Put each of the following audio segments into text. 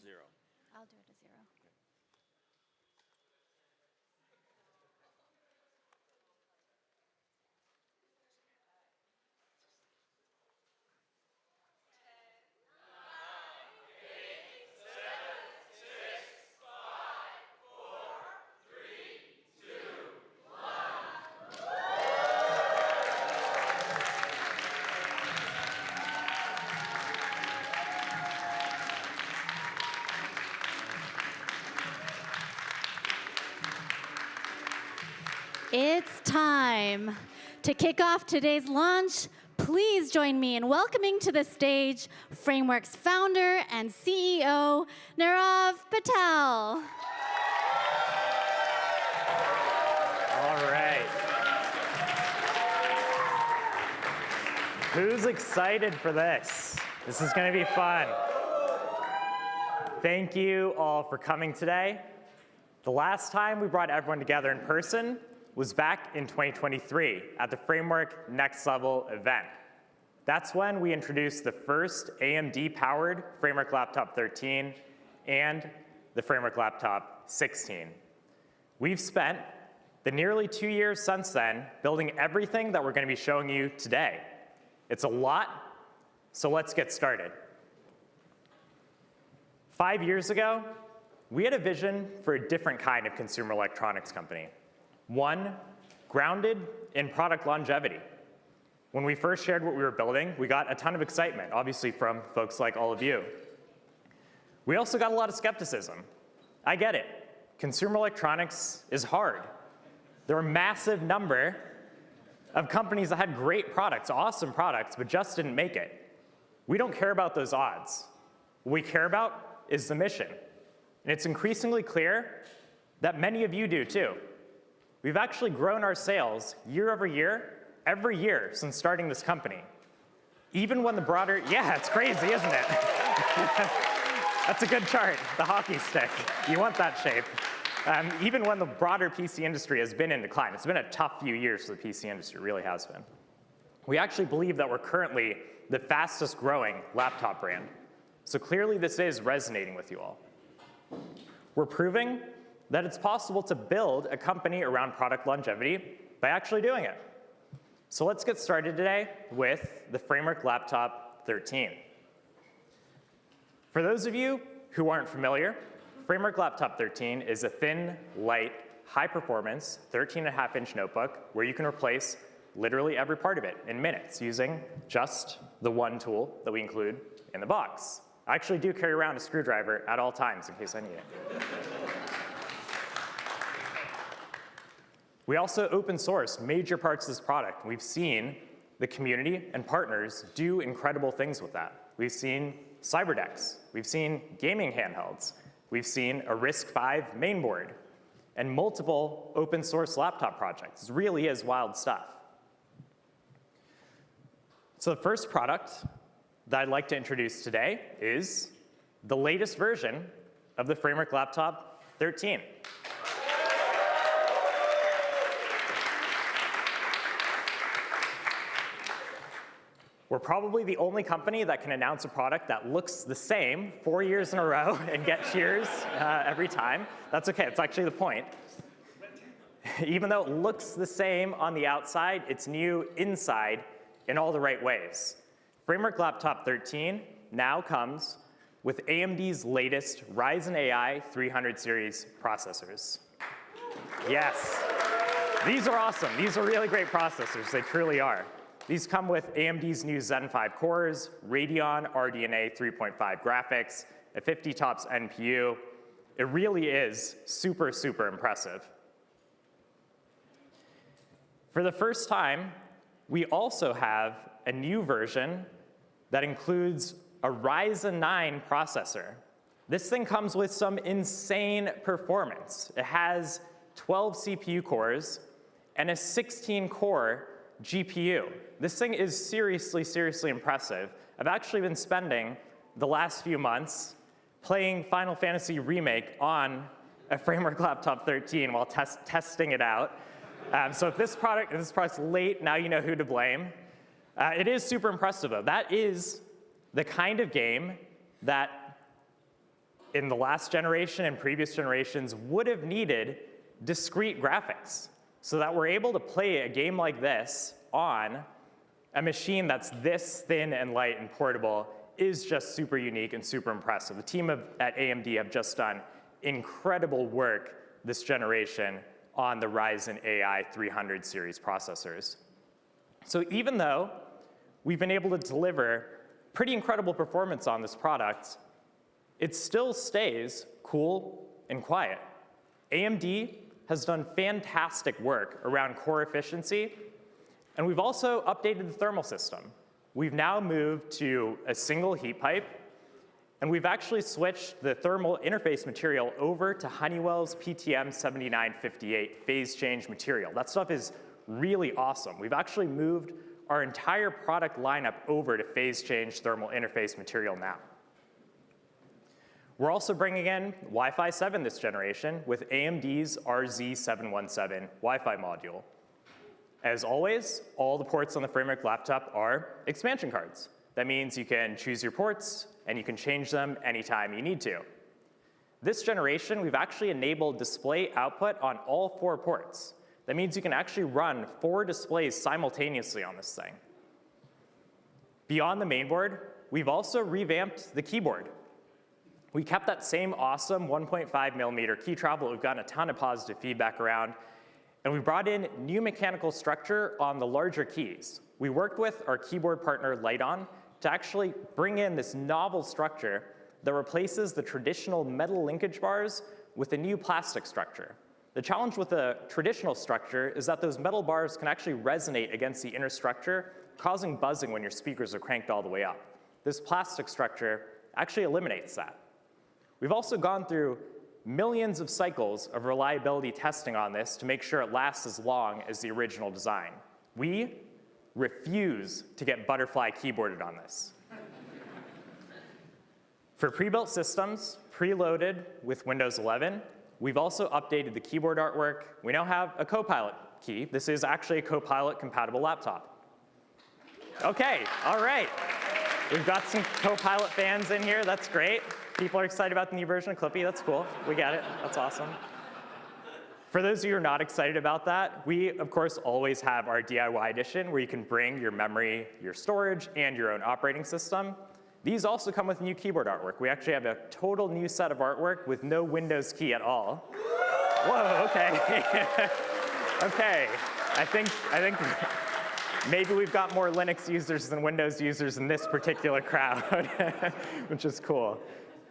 0? I'll do it a 0. It's time to kick off today's launch. Please join me in welcoming to the stage Framework's founder and CEO, Nirav Patel. All right. Who's excited for this? This is going to be fun. Thank you all for coming today. The last time we brought everyone together in person was back in 2023 at the Framework Next Level event. That's when we introduced the first AMD-powered Framework Laptop 13 and the Framework Laptop 16. We've spent the nearly 2 years since then building everything that we're going to be showing you today. It's a lot, so let's get started. 5 years ago, we had a vision for a different kind of consumer electronics company. One, grounded in product longevity. When we first shared what we were building, we got a ton of excitement, obviously from folks like all of you. We also got a lot of skepticism. I get it. Consumer electronics is hard. There are a massive number of companies that had great products, awesome products, but just didn't make it. We don't care about those odds. What we care about is the mission. And it's increasingly clear that many of you do too. We've actually grown our sales year over year, every year since starting this company. Even when the broader, yeah, it's crazy, isn't it? That's a good chart, the hockey stick. You want that shape. Even when the broader PC industry has been in decline. It's been a tough few years for the PC industry, it really has been. We actually believe that we're currently the fastest growing laptop brand. So clearly this is resonating with you all. We're proving that it's possible to build a company around product longevity by actually doing it. So let's get started today with the Framework Laptop 13. For those of you who aren't familiar, Framework Laptop 13 is a thin, light, high-performance 13.5-inch notebook where you can replace literally every part of it in minutes using just the one tool that we include in the box. I actually do carry around a screwdriver at all times in case I need it. We also open sourced major parts of this product. We've seen the community and partners do incredible things with that. We've seen cyberdecks. We've seen gaming handhelds. We've seen a RISC-V mainboard and multiple open source laptop projects. It really is wild stuff. So the first product that I'd like to introduce today is the latest version of the Framework Laptop 13. We're probably the only company that can announce a product that looks the same 4 years in a row and get cheers every time. That's okay, it's actually the point. Even though it looks the same on the outside, it's new inside in all the right ways. Framework Laptop 13 now comes with AMD's latest Ryzen AI 300 series processors. Yes, these are awesome. These are really great processors, they truly are. These come with AMD's new Zen 5 cores, Radeon RDNA 3.5 graphics, a 50 TOPS NPU. It really is super, super impressive. For the first time, we also have a new version that includes a Ryzen 9 processor. This thing comes with some insane performance. It has 12 CPU cores and a 16-core GPU. This thing is seriously, seriously impressive. I've actually been spending the last few months playing Final Fantasy Remake on a Framework Laptop 13 while testing it out. So if this product's late, now you know who to blame. It is super impressive though. That is the kind of game that in the last generation and previous generations would have needed discrete graphics so that we're able to play a game like this on a machine that's this thin and light and portable is just super unique and super impressive. The team at AMD have just done incredible work this generation on the Ryzen AI 300 series processors. So even though we've been able to deliver pretty incredible performance on this product, it still stays cool and quiet. AMD has done fantastic work around core efficiency, and we've also updated the thermal system. We've now moved to a single heat pipe, and we've actually switched the thermal interface material over to Honeywell's PTM 7958 phase change material. That stuff is really awesome. We've actually moved our entire product lineup over to phase change thermal interface material now. We're also bringing in Wi-Fi 7 this generation with AMD's RZ717 Wi-Fi module. As always, all the ports on the Framework laptop are expansion cards. That means you can choose your ports and you can change them anytime you need to. This generation, we've actually enabled display output on all 4 ports. That means you can actually run 4 displays simultaneously on this thing. Beyond the mainboard, we've also revamped the keyboard. We kept that same awesome 1.5mm key travel that we've gotten a ton of positive feedback around, and we brought in new mechanical structure on the larger keys. We worked with our keyboard partner Lite-On to actually bring in this novel structure that replaces the traditional metal linkage bars with a new plastic structure. The challenge with the traditional structure is that those metal bars can actually resonate against the inner structure, causing buzzing when your speakers are cranked all the way up. This plastic structure actually eliminates that. We've also gone through millions of cycles of reliability testing on this to make sure it lasts as long as the original design. We refuse to get butterfly keyboarded on this. For pre-built systems, preloaded with Windows 11, we've also updated the keyboard artwork. We now have a Copilot key. This is actually a Copilot compatible laptop. Okay, all right. We've got some Copilot fans in here, that's great. People are excited about the new version of Clippy, that's cool. We get it, that's awesome. For those of you who are not excited about that, we, of course, always have our DIY edition where you can bring your memory, your storage, and your own operating system. These also come with new keyboard artwork. We actually have a total new set of artwork with no Windows key at all. Whoa, okay. Okay, I think maybe we've got more Linux users than Windows users in this particular crowd, which is cool.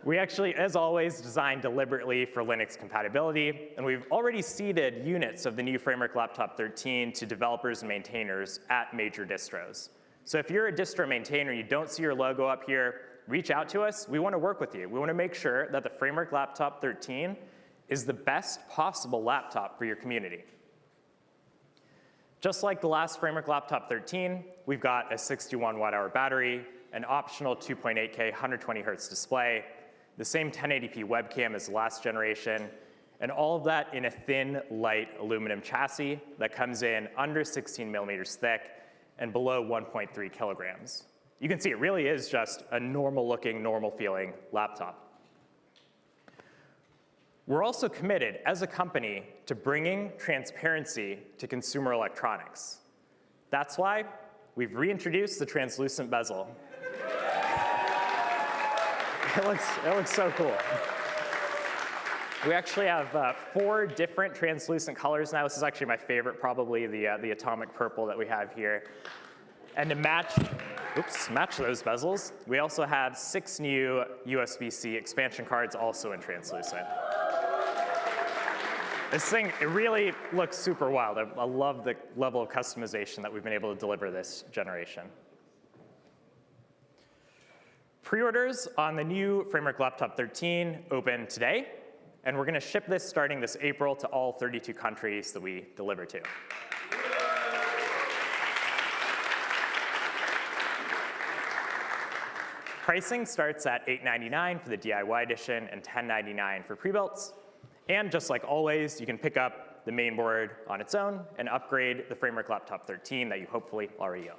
We actually, as always, designed deliberately for Linux compatibility, and we've already seeded units of the new Framework Laptop 13 to developers and maintainers at major distros. So if you're a distro maintainer and you don't see your logo up here, reach out to us. We want to work with you. We want to make sure that the Framework Laptop 13 is the best possible laptop for your community. Just like the last Framework Laptop 13, we've got a 61 watt-hour battery, an optional 2.8K 120 hertz display, the same 1080p webcam as the last generation, and all of that in a thin, light aluminum chassis that comes in under 16 millimeters thick and below 1.3 kilograms. You can see it really is just a normal-looking, normal-feeling laptop. We're also committed as a company to bringing transparency to consumer electronics. That's why we've reintroduced the translucent bezel. It looks so cool. We actually have 4 different translucent colors now. This is actually my favorite, probably the atomic purple that we have here. And to match those bezels, we also have 6 new USB-C expansion cards also in translucent. This thing, it really looks super wild. I love the level of customization that we've been able to deliver this generation. Pre-orders on the new Framework Laptop 13 open today, and we're going to ship this starting this April to all 32 countries that we deliver to. Pricing starts at $899 for the DIY edition and $1099 for pre-builts. And just like always, you can pick up the mainboard on its own and upgrade the Framework Laptop 13 that you hopefully already own.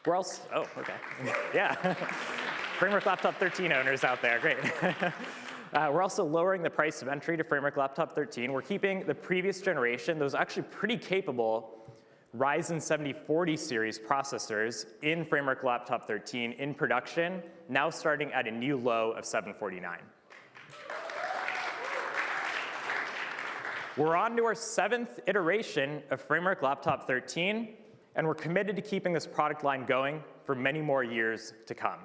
Where else? Oh, okay. Yeah. Framework Laptop 13 owners out there, great. We're also lowering the price of entry to Framework Laptop 13. We're keeping the previous generation, those actually pretty capable Ryzen 7040 series processors in Framework Laptop 13 in production, now starting at a new low of $749. We're on to our 7th iteration of Framework Laptop 13, and we're committed to keeping this product line going for many more years to come.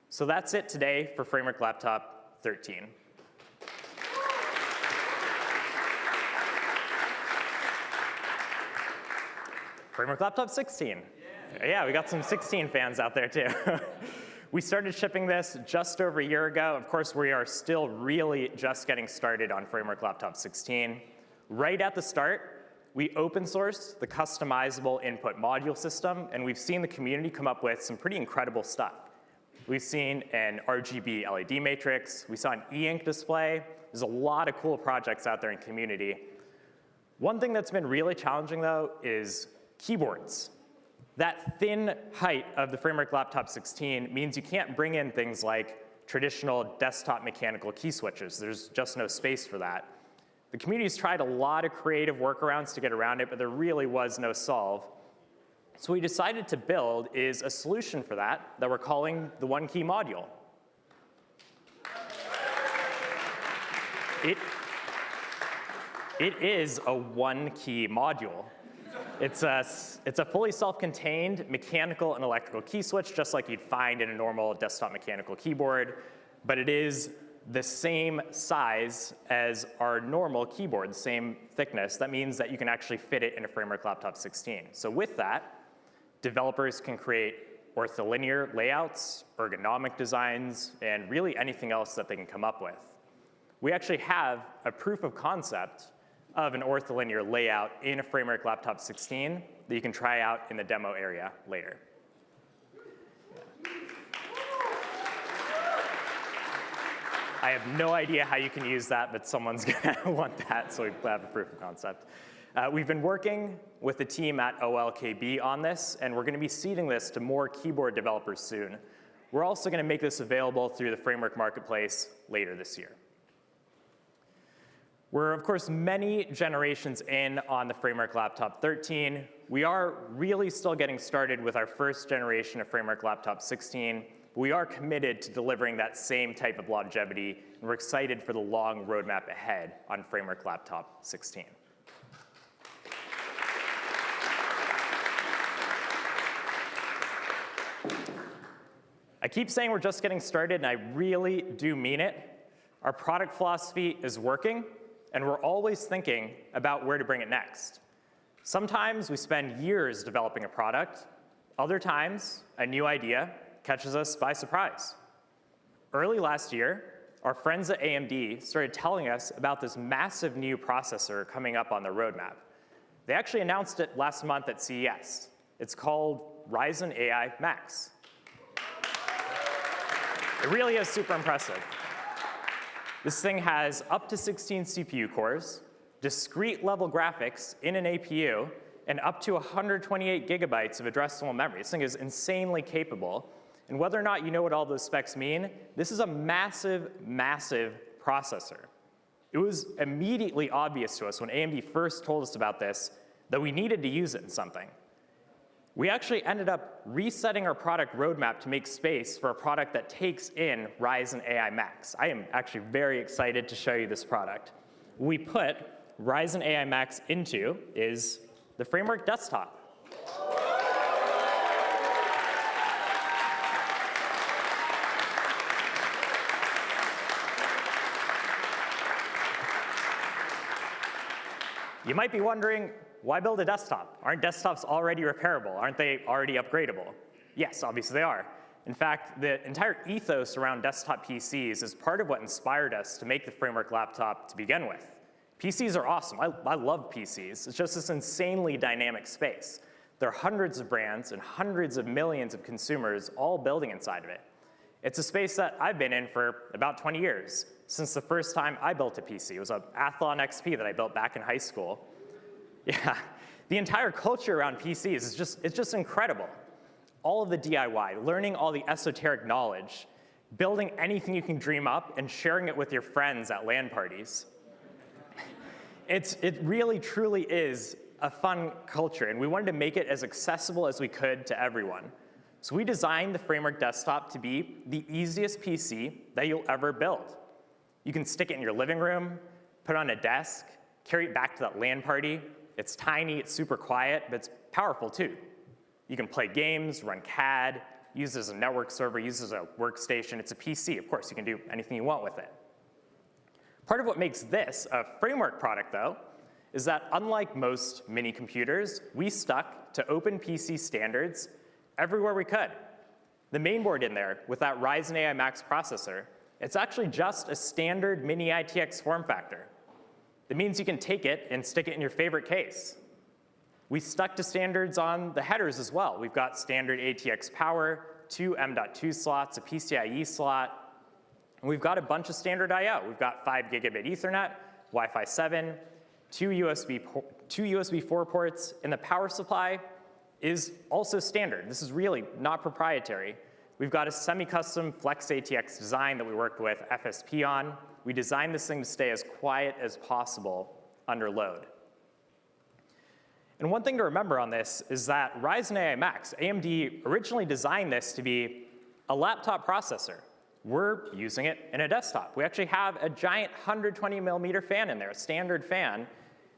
So that's it today for Framework Laptop 13. Framework Laptop 16. Yeah, we got some 16 fans out there too. We started shipping this just over a year ago. Of course, we are still really just getting started on Framework Laptop 16. Right at the start, we open sourced the customizable input module system, and we've seen the community come up with some pretty incredible stuff. We've seen an RGB LED matrix. We saw an e-ink display. There's a lot of cool projects out there in community. One thing that's been really challenging, though, is keyboards. That thin height of the Framework Laptop 16 means you can't bring in things like traditional desktop mechanical key switches. There's just no space for that. The community's tried a lot of creative workarounds to get around it, but there really was no solve. So what we decided to build is a solution for that we're calling the one key module. It is a one key module. It's a fully self-contained mechanical and electrical key switch, just like you'd find in a normal desktop mechanical keyboard, but it is the same size as our normal keyboard, the same thickness. That means that you can actually fit it in a Framework Laptop 16. So with that, developers can create ortholinear layouts, ergonomic designs, and really anything else that they can come up with. We actually have a proof of concept of an ortholinear layout in a Framework Laptop 16 that you can try out in the demo area later. I have no idea how you can use that, but someone's gonna want that, so we have a proof of concept. We've been working with the team at OLKB on this, and we're gonna be seeding this to more keyboard developers soon. We're also gonna make this available through the Framework Marketplace later this year. We're, of course, many generations in on the Framework Laptop 13. We are really still getting started with our first generation of Framework Laptop 16. We are committed to delivering that same type of longevity, and we're excited for the long roadmap ahead on Framework Laptop 16. I keep saying we're just getting started, and I really do mean it. Our product philosophy is working, and we're always thinking about where to bring it next. Sometimes we spend years developing a product. Other times, a new idea catches us by surprise. Early last year, our friends at AMD started telling us about this massive new processor coming up on the roadmap. They actually announced it last month at CES. It's called Ryzen AI Max. It really is super impressive. This thing has up to 16 CPU cores, discrete level graphics in an APU, and up to 128 gigabytes of addressable memory. This thing is insanely capable. And whether or not you know what all those specs mean, this is a massive, massive processor. It was immediately obvious to us when AMD first told us about this that we needed to use it in something. We actually ended up resetting our product roadmap to make space for a product that takes in Ryzen AI Max. I am actually very excited to show you this product. What we put Ryzen AI Max into is the Framework desktop. You might be wondering, why build a desktop? Aren't desktops already repairable? Aren't they already upgradable? Yes, obviously they are. In fact, the entire ethos around desktop PCs is part of what inspired us to make the Framework laptop to begin with. PCs are awesome. I love PCs. It's just this insanely dynamic space. There are hundreds of brands and hundreds of millions of consumers all building inside of it. It's a space that I've been in for about 20 years, since the first time I built a PC. It was an Athlon XP that I built back in high school. Yeah, the entire culture around PCs is just incredible. All of the DIY, learning all the esoteric knowledge, building anything you can dream up and sharing it with your friends at LAN parties. It really, truly is a fun culture, and we wanted to make it as accessible as we could to everyone. So we designed the Framework Desktop to be the easiest PC that you'll ever build. You can stick it in your living room, put it on a desk, carry it back to that LAN party. It's tiny, it's super quiet, but it's powerful too. You can play games, run CAD, use it as a network server, use it as a workstation. It's a PC, of course, you can do anything you want with it. Part of what makes this a framework product, though, is that unlike most mini computers, we stuck to open PC standards everywhere we could. The mainboard in there with that Ryzen AI Max processor, it's actually just a standard mini ITX form factor. That means you can take it and stick it in your favorite case. We stuck to standards on the headers as well. We've got standard ATX power, 2 M.2 slots, a PCIe slot, and we've got a bunch of standard I/O. We've got 5 gigabit Ethernet, Wi-Fi 7, two USB 4 ports, and the power supply is also standard. This is really not proprietary. We've got a semi-custom Flex ATX design that we worked with FSP on. We designed this thing to stay as quiet as possible under load. And one thing to remember on this is that Ryzen AI Max, AMD originally designed this to be a laptop processor. We're using it in a desktop. We actually have a giant 120 millimeter fan in there, a standard fan.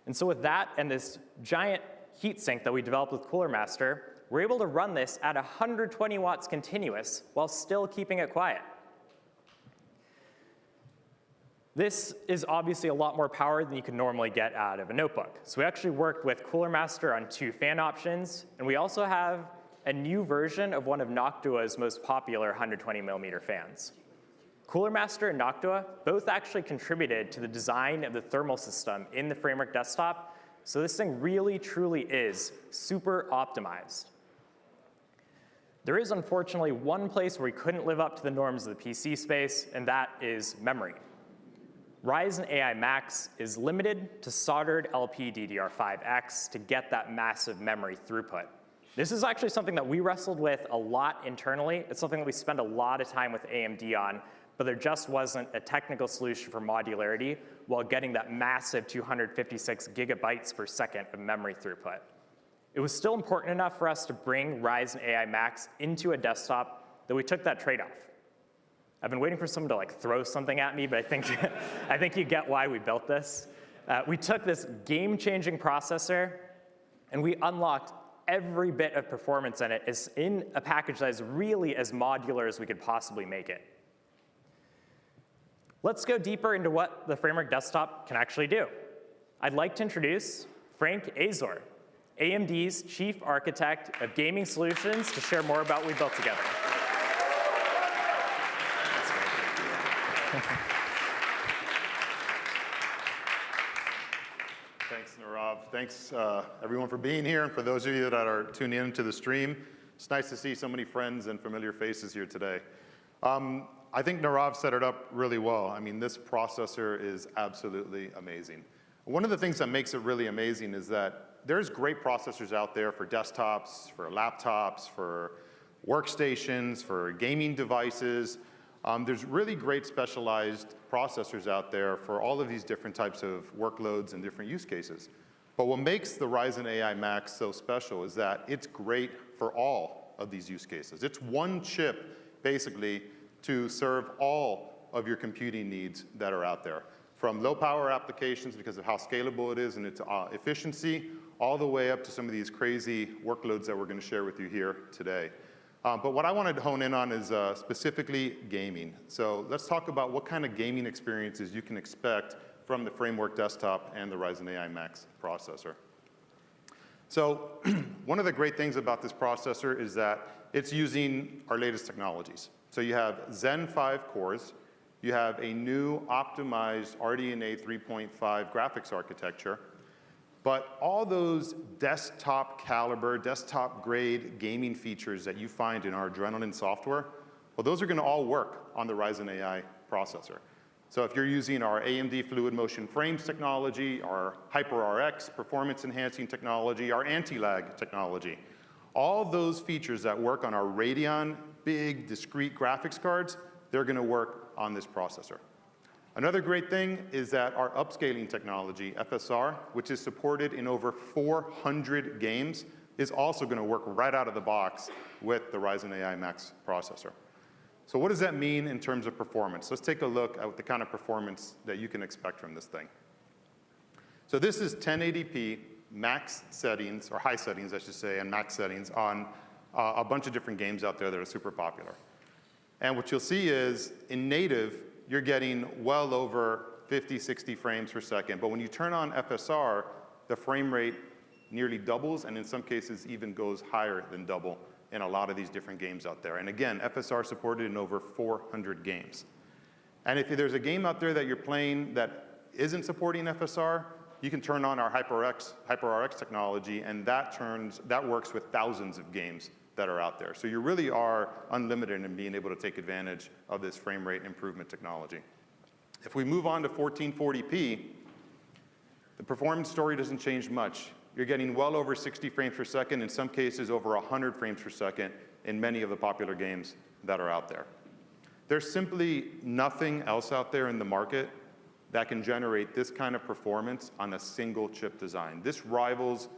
And so with that and this giant heatsink that we developed with Cooler Master, we're able to run this at 120 watts continuous while still keeping it quiet. This is obviously a lot more power than you can normally get out of a notebook. So we actually worked with Cooler Master on 2 fan options, and we also have a new version of one of Noctua's most popular 120 millimeter fans. Cooler Master and Noctua both actually contributed to the design of the thermal system in the Framework Desktop, so this thing really, truly is super optimized. There is unfortunately one place where we couldn't live up to the norms of the PC space, and that is memory. Ryzen AI Max is limited to soldered LPDDR5X to get that massive memory throughput. This is actually something that we wrestled with a lot internally. It's something that we spend a lot of time with AMD on, but there just wasn't a technical solution for modularity while getting that massive 256 gigabytes per second of memory throughput. It was still important enough for us to bring Ryzen AI Max into a desktop that we took that trade-off. I've been waiting for someone to throw something at me, but I think you get why we built this. We took this game-changing processor and we unlocked every bit of performance in it is in a package that is really as modular as we could possibly make it. Let's go deeper into what the Framework Desktop can actually do. I'd like to introduce Frank Azor, AMD's Chief Architect of Gaming Solutions, to share more about what we built together. Thanks, Nirav. Thanks, everyone, for being here. And for those of you that are tuning in to the stream, it's nice to see so many friends and familiar faces here today. I think Nirav set it up really well. I mean, this processor is absolutely amazing. One of the things that makes it really amazing is that there's great processors out there for desktops, for laptops, for workstations, for gaming devices. There's really great specialized processors out there for all of these different types of workloads and different use cases. But what makes the Ryzen AI Max so special is that it's great for all of these use cases. It's one chip, basically, to serve all of your computing needs that are out there, from low power applications because of how scalable it is and its efficiency, all the way up to some of these crazy workloads that we're going to share with you here today. But what I wanted to hone in on is specifically gaming. So let's talk about what kind of gaming experiences you can expect from the Framework Desktop and the Ryzen AI Max processor. So one of the great things about this processor is that it's using our latest technologies. So you have Zen 5 cores, you have a new optimized RDNA 3.5 graphics architecture, but all those desktop caliber, desktop grade gaming features that you find in our Adrenaline software, well, those are going to all work on the Ryzen AI processor. So if you're using our AMD Fluid Motion Frames technology, our HyperRX performance enhancing technology, our anti-lag technology, all those features that work on our Radeon big discrete graphics cards, they're going to work on this processor. Another great thing is that our upscaling technology, FSR, which is supported in over 400 games, is also going to work right out of the box with the Ryzen AI Max processor. So what does that mean in terms of performance? Let's take a look at the kind of performance that you can expect from this thing. So this is 1080p max settings, or high settings, I should say, and max settings on a bunch of different games out there that are super popular. And what you'll see is, in native, you're getting well over 50, 60 frames per second. But when you turn on FSR, the frame rate nearly doubles, and in some cases even goes higher than double in a lot of these different games out there. And again, FSR supported in over 400 games. And if there's a game out there that you're playing that isn't supporting FSR, you can turn on our HyperRX technology, and that works with thousands of games that are out there. So you really are unlimited in being able to take advantage of this frame rate improvement technology. If we move on to 1440p, the performance story doesn't change much. You're getting well over 60 frames per second, in some cases over 100 frames per second in many of the popular games that are out there. There's simply nothing else out there in the market that can generate this kind of performance on a single chip design. This rivals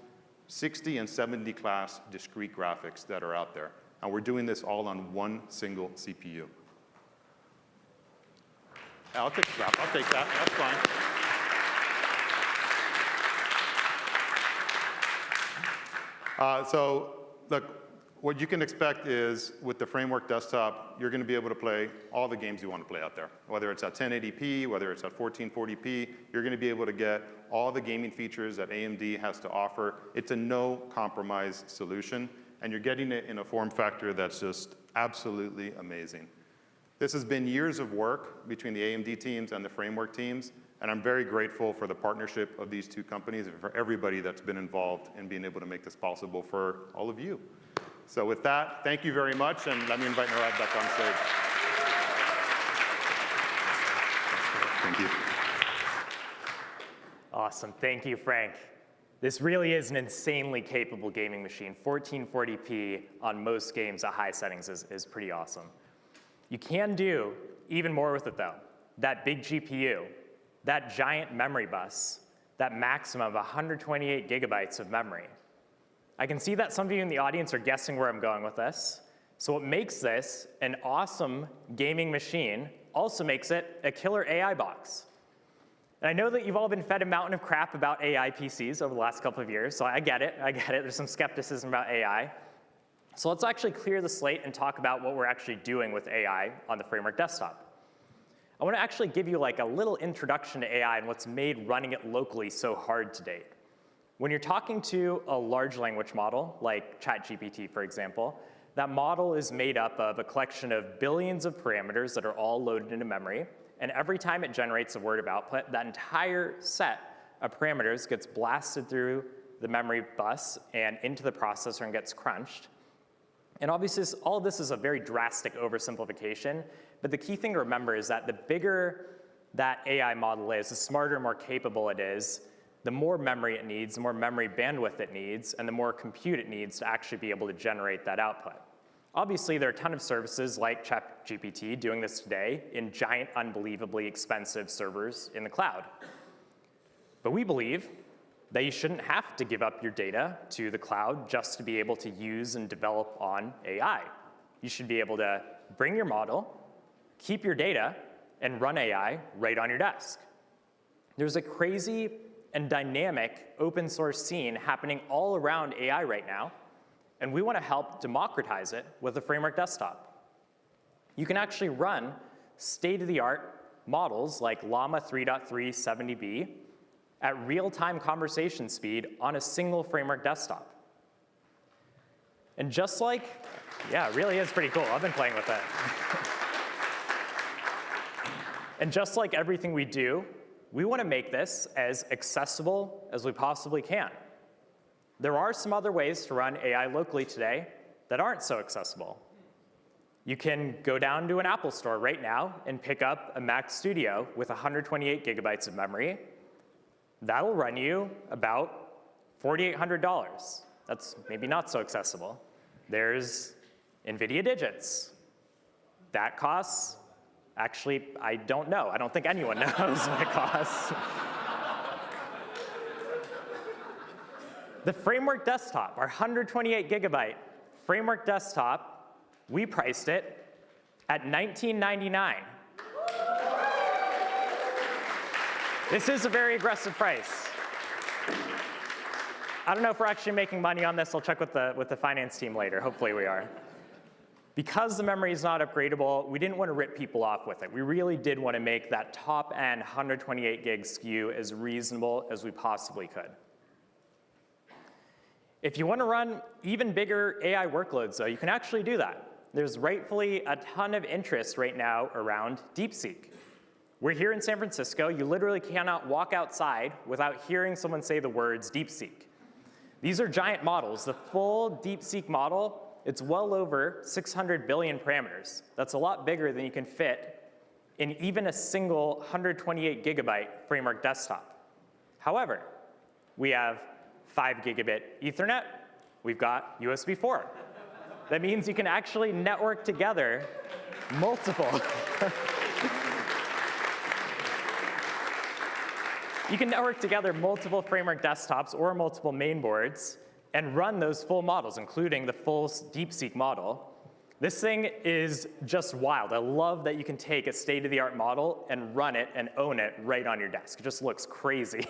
60 and 70 class discrete graphics that are out there. And we're doing this all on one single CPU. I'll take that, that's fine. So look, what you can expect is with the Framework desktop, you're going to be able to play all the games you want to play out there. Whether it's at 1080p, whether it's at 1440p, you're going to be able to get all the gaming features that AMD has to offer. It's a no-compromise solution, and you're getting it in a form factor that's just absolutely amazing. This has been years of work between the AMD teams and the Framework teams, and I'm very grateful for the partnership of these two companies and for everybody that's been involved in being able to make this possible for all of you. So with that, thank you very much, and let me invite Narav back on stage. Thank you. Awesome, thank you, Frank. This really is an insanely capable gaming machine. 1440p on most games at high settings is pretty awesome. You can do even more with it though. That big GPU, that giant memory bus, that maximum of 128 gigabytes of memory. I can see that some of you in the audience are guessing where I'm going with this. So what makes this an awesome gaming machine also makes it a killer AI box. And I know that you've all been fed a mountain of crap about AI PCs over the last couple of years, so I get it. There's some skepticism about AI. So let's actually clear the slate and talk about what we're actually doing with AI on the Framework desktop. I want to actually give you like a little introduction to AI and what's made running it locally so hard to date. When you're talking to a large language model, like ChatGPT, for example, that model is made up of a collection of billions of parameters that are all loaded into memory, and every time it generates a word of output, that entire set of parameters gets blasted through the memory bus and into the processor and gets crunched. And obviously, all of this is a very drastic oversimplification, but the key thing to remember is that the bigger that AI model is, the smarter and more capable it is, the more memory it needs, the more memory bandwidth it needs, and the more compute it needs to actually be able to generate that output. Obviously, there are a ton of services like ChatGPT doing this today in giant, unbelievably expensive servers in the cloud. But we believe that you shouldn't have to give up your data to the cloud just to be able to use and develop on AI. You should be able to bring your model, keep your data, and run AI right on your desk. There's a crazy and dynamic open source scene happening all around AI right now, and we want to help democratize it with the Framework desktop. You can actually run state-of-the-art models like Llama 3.3 70B at real-time conversation speed on a single Framework desktop. And just like, yeah, it really is pretty cool. I've been playing with it. And just like everything we do, we want to make this as accessible as we possibly can. There are some other ways to run AI locally today that aren't so accessible. You can go down to an Apple store right now and pick up a Mac Studio with 128 gigabytes of memory. That'll run you about $4,800. That's maybe not so accessible. There's NVIDIA Digits. That costs Actually, I don't know. I don't think anyone knows what it costs. The Framework desktop, our 128 gigabyte Framework desktop, we priced it at $19.99. This is a very aggressive price. I don't know if we're actually making money on this. I'll check with the finance team later. Hopefully we are. Because the memory is not upgradable, we didn't want to rip people off with it. We really did want to make that top-end 128 gig SKU as reasonable as we possibly could. If you want to run even bigger AI workloads, though, you can actually do that. There's rightfully a ton of interest right now around DeepSeek. We're here in San Francisco. You literally cannot walk outside without hearing someone say the words DeepSeek. These are giant models. The full DeepSeek model, it's well over 600 billion parameters. That's a lot bigger than you can fit in even a single 128 gigabyte Framework desktop. However, we have 5 gigabit Ethernet. We've got USB 4. That means you can actually network together multiple. You can network together multiple Framework desktops or multiple mainboards and run those full models, including the full DeepSeek model. This thing is just wild. I love that you can take a state-of-the-art model and run it and own it right on your desk. It just looks crazy.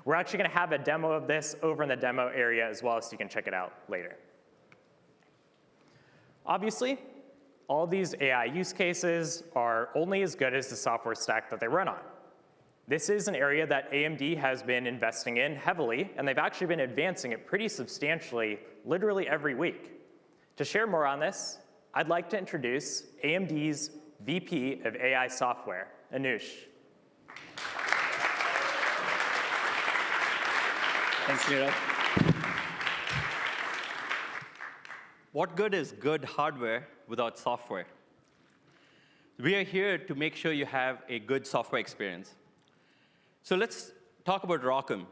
We're actually going to have a demo of this over in the demo area as well, so you can check it out later. Obviously, all these AI use cases are only as good as the software stack that they run on. This is an area that AMD has been investing in heavily, and they've actually been advancing it pretty substantially, literally every week. To share more on this, I'd like to introduce AMD's VP of AI Software, Anush. Thanks, Nirav. What good is good hardware without software? We are here to make sure you have a good software experience. So let's talk about ROCm.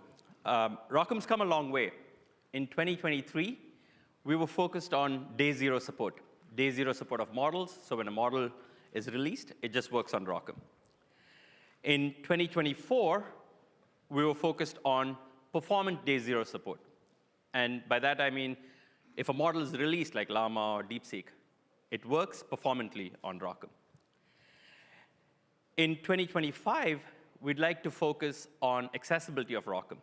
ROCm's come a long way. In 2023, we were focused on day zero support. Day zero support of models, so when a model is released, it just works on ROCm. In 2024, we were focused on performant day zero support. And by that, I mean, if a model is released like Llama or DeepSeek, it works performantly on ROCm. In 2025, we'd like to focus on accessibility of ROCm.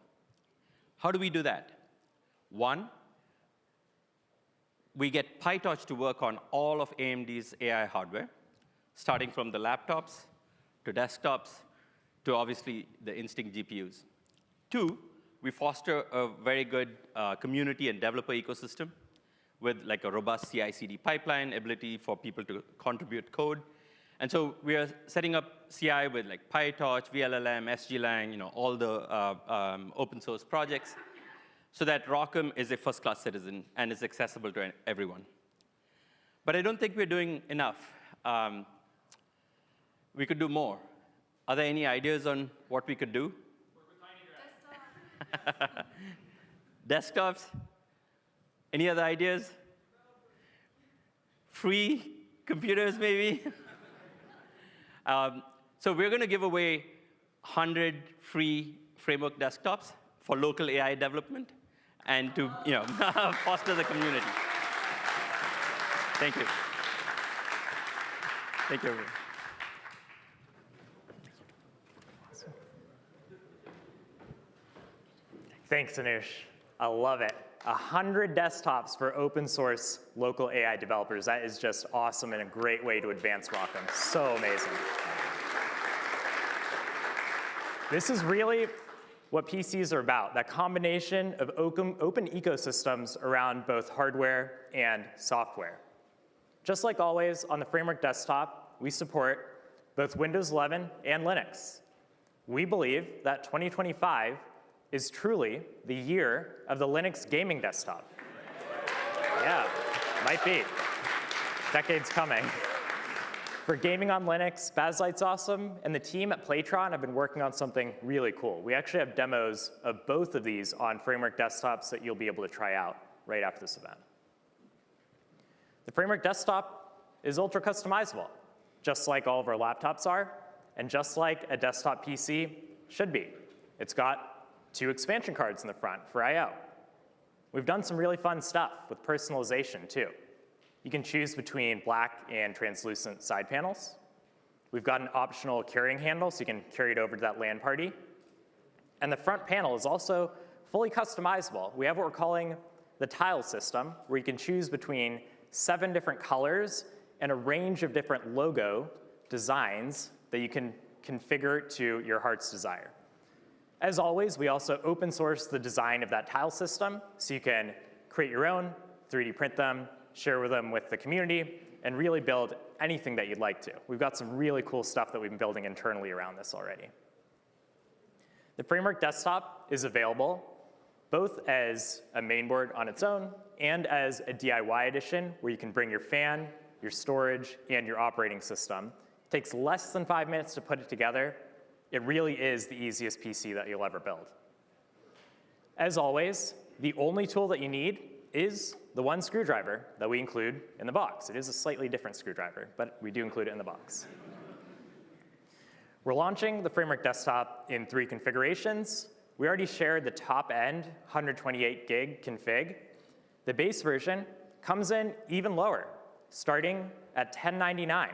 How do we do that? One, we get PyTorch to work on all of AMD's AI hardware, starting from the laptops to desktops to obviously the Instinct GPUs. Two, we foster a very good community and developer ecosystem with like a robust CI/CD pipeline, ability for people to contribute code. And so we are setting up CI with like PyTorch, VLLM, SGLang, all the open source projects, so that ROCm is a first-class citizen and is accessible to everyone. But I don't think we're doing enough. We could do more. Are there any ideas on what we could do? Desktops? Any other ideas? Free computers, maybe? So we're going to give away 100 free Framework desktops for local AI development and to foster the community. Thank you. Thank you, everyone. Thanks, Anush. I love it. 100 desktops for open source local AI developers. That is just awesome and a great way to advance ROCm. So amazing. This is really what PCs are about, that combination of open ecosystems around both hardware and software. Just like always, on the Framework desktop, we support both Windows 11 and Linux. We believe that 2025 is truly the year of the Linux gaming desktop. Yeah, might be. Decade's coming. For gaming on Linux, Bazlight's awesome, and the team at Playtron have been working on something really cool. We actually have demos of both of these on Framework desktops that you'll be able to try out right after this event. The Framework desktop is ultra customizable. just like all of our laptops are, and just like a desktop PC should be. It's got 2 expansion cards in the front for I/O. We've done some really fun stuff with personalization, too. You can choose between black and translucent side panels. We've got an optional carrying handle, so you can carry it over to that LAN party. And the front panel is also fully customizable. We have what we're calling the tile system, where you can choose between 7 different colors and a range of different logo designs that you can configure to your heart's desire. As always, we also open source the design of that tile system, so you can create your own, 3D print them, share them with the community, and really build anything that you'd like to. We've got some really cool stuff that we've been building internally around this already. The Framework Desktop is available both as a mainboard on its own and as a DIY edition where you can bring your fan, your storage, and your operating system. It takes less than 5 minutes to put it together. It really is the easiest PC that you'll ever build. As always, the only tool that you need is the one screwdriver that we include in the box. It is a slightly different screwdriver, but we do include it in the box. We're launching the Framework Desktop in 3 configurations. We already shared the top-end 128 gig config. The base version comes in even lower, starting at $1099.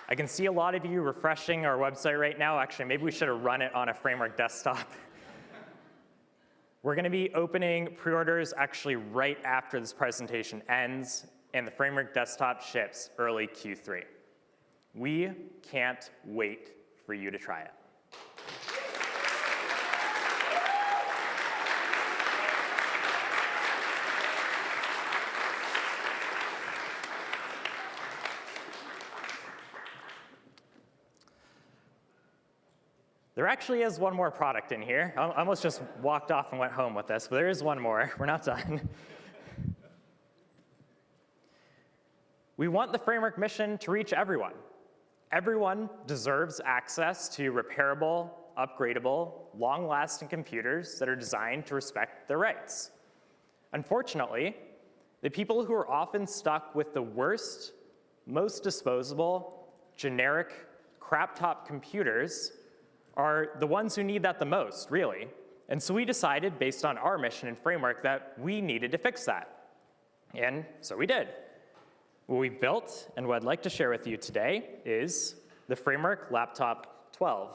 I can see a lot of you refreshing our website right now. Actually, maybe we should have run it on a Framework Desktop. We're going to be opening pre-orders actually right after this presentation ends, and the Framework Desktop ships early Q3. We can't wait for you to try it. There actually is one more product in here. I almost just walked off and went home with this, but there is one more. We're not done. We want the Framework mission to reach everyone. Everyone deserves access to repairable, upgradable, long-lasting computers that are designed to respect their rights. Unfortunately, the people who are often stuck with the worst, most disposable, generic, crap-top computers are the ones who need that the most, really. And so we decided, based on our mission and framework, that we needed to fix that. And so we did. What we've built, and what I'd like to share with you today, is the Framework Laptop 12.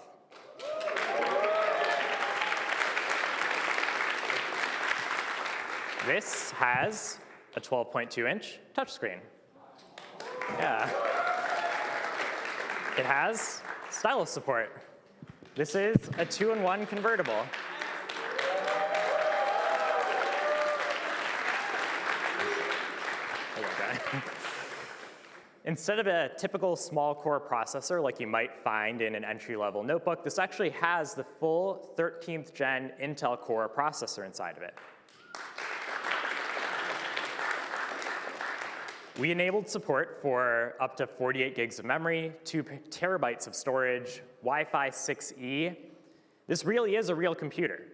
This has a 12.2-inch touchscreen. Yeah. It has stylus support. This is a 2-in-1 convertible. Instead of a typical small core processor like you might find in an entry-level notebook, this actually has the full 13th gen Intel Core processor inside of it. We enabled support for up to 48 gigs of memory, 2 terabytes of storage, Wi-Fi 6E. This really is a real computer.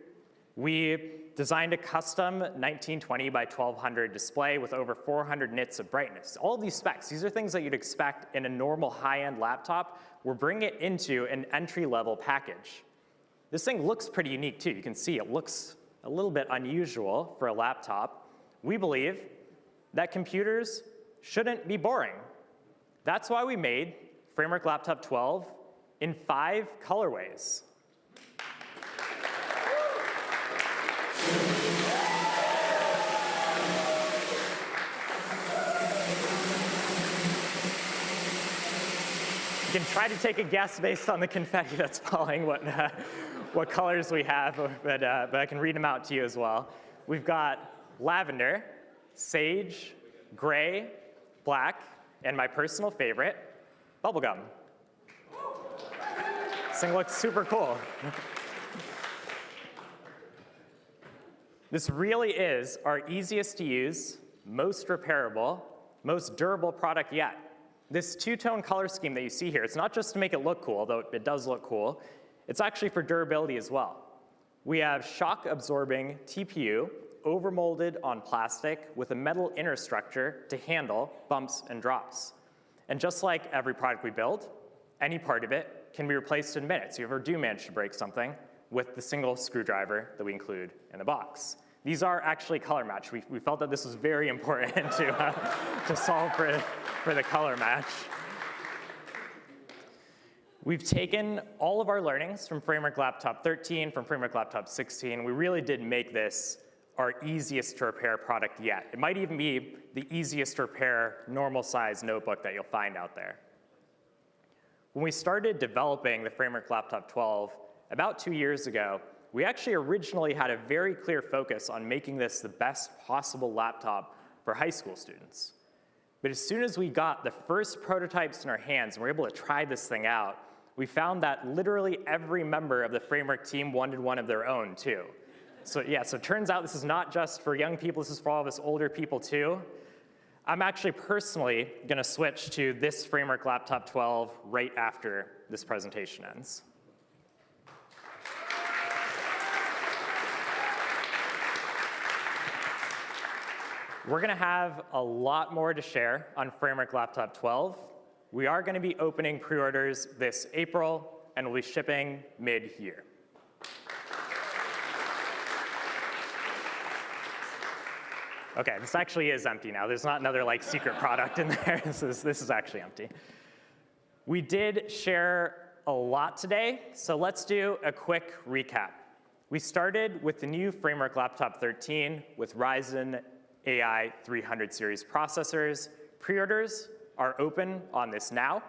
We designed a custom 1920 by 1200 display with over 400 nits of brightness. All of these specs, these are things that you'd expect in a normal high-end laptop. We're bringing it into an entry-level package. This thing looks pretty unique, too. You can see it looks a little bit unusual for a laptop. We believe that computers shouldn't be boring. That's why we made Framework Laptop 12 in 5 colorways. You can try to take a guess based on the confetti that's falling what colors we have, but I can read them out to you as well. We've got lavender, sage, gray, black, and my personal favorite, bubblegum. This thing looks super cool. This really is our easiest to use, most repairable, most durable product yet. This 2-tone color scheme that you see here, it's not just to make it look cool, though it does look cool. It's actually for durability as well. We have shock-absorbing TPU overmolded on plastic with a metal inner structure to handle bumps and drops. And just like every product we build, any part of it can be replaced in minutes. If you ever do manage to break something with the single screwdriver that we include in the box. These are actually color match. We felt that this was very important to solve for the color match. We've taken all of our learnings from Framework Laptop 13, from Framework Laptop 16. We really did make this our easiest to repair product yet. It might even be the easiest to repair normal size notebook that you'll find out there. When we started developing the Framework Laptop 12 about 2 years ago, we actually originally had a very clear focus on making this the best possible laptop for high school students. But as soon as we got the first prototypes in our hands and were able to try this thing out, we found that literally every member of the Framework team wanted one of their own too. So it turns out this is not just for young people, this is for all of us older people too. I'm actually personally gonna switch to this Framework Laptop 12 right after this presentation ends. We're gonna have a lot more to share on Framework Laptop 12. We are gonna be opening pre-orders this April, and we'll be shipping mid-year. Okay, this actually is empty now. There's not another secret product in there. This is actually empty. We did share a lot today, so let's do a quick recap. We started with the new Framework Laptop 13 with Ryzen AI 300 series processors. Pre-orders are open on this now.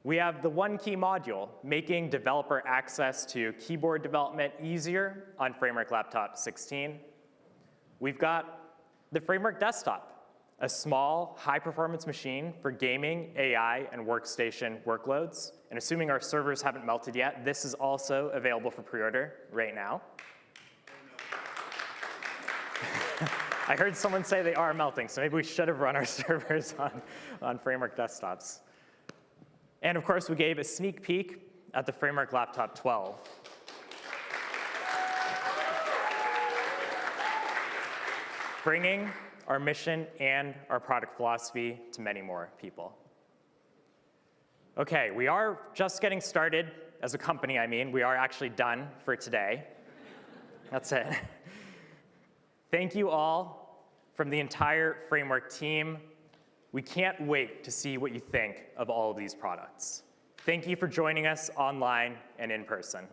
We have the one key module, making developer access to keyboard development easier on Framework Laptop 16. We've got the Framework Desktop, a small, high-performance machine for gaming, AI, and workstation workloads. And assuming our servers haven't melted yet, this is also available for pre-order right now. I heard someone say they are melting, so maybe we should have run our servers on Framework desktops. And of course, we gave a sneak peek at the Framework Laptop 12. Bringing our mission and our product philosophy to many more people. Okay, we are just getting started as a company, we are actually done for today. That's it. Thank you all from the entire Framework team. We can't wait to see what you think of all of these products. Thank you for joining us online and in person.